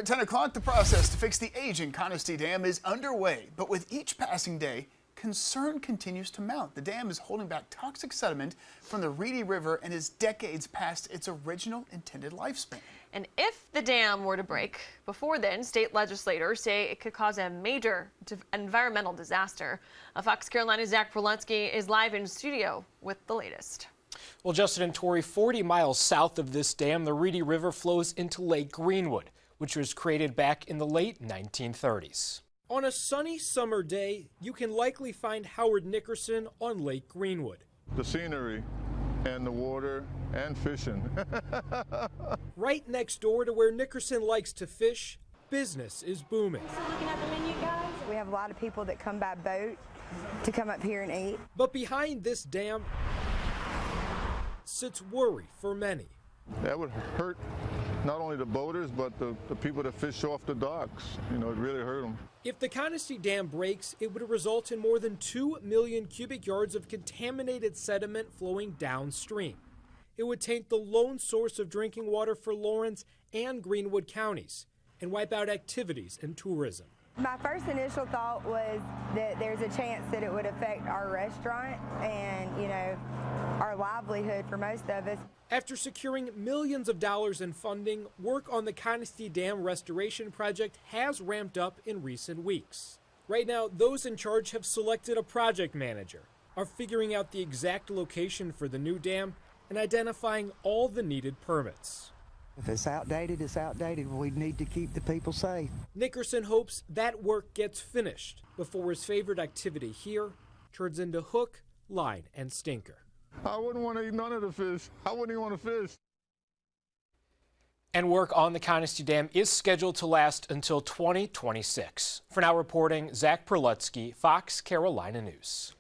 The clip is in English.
At 10 o'clock, the process to fix the aging Conestee Dam is underway, but with each passing day, concern continues to mount. The dam is holding back toxic sediment from the Reedy River and is decades past its original intended lifespan. And if the dam were to break before then, state legislators say it could cause a major environmental disaster. Fox Carolina's Zach Proletsky is live in studio with the latest. Well, Justin and Tori, 40 miles south of this dam, the Reedy River flows into Lake Greenwood, which was created back in the late 1930s. On a sunny summer day, you can likely find Howard Nickerson on Lake Greenwood. The scenery and the water and fishing. Right next door to where Nickerson likes to fish, business is booming. Looking at the menu, guys. We have a lot of people that come by boat to come up here and eat. But behind this dam sits worry for many. That would hurt not only the boaters, but the people that fish off the docks. You know, it really hurt them. If the Conestee Dam breaks, it would result in more than 2 million cubic yards of contaminated sediment flowing downstream. It would taint the lone source of drinking water for Lawrence and Greenwood counties and wipe out activities and tourism. My first initial thought was that there's a chance that it would affect our restaurant and, you know, our livelihood for most of us. After securing millions of dollars in funding, work on the Conestee Dam restoration project has ramped up in recent weeks. Right now, those in charge have selected a project manager, are figuring out the exact location for the new dam, and identifying all the needed permits. If it's outdated, it's outdated. We need to keep the people safe. Nickerson hopes that work gets finished before his favorite activity here turns into hook, line, and stinker. I wouldn't want to eat none of the fish. I wouldn't even want to fish. And work on the Conestee Dam is scheduled to last until 2026. For now, reporting, Zach Proletsky, Fox Carolina News.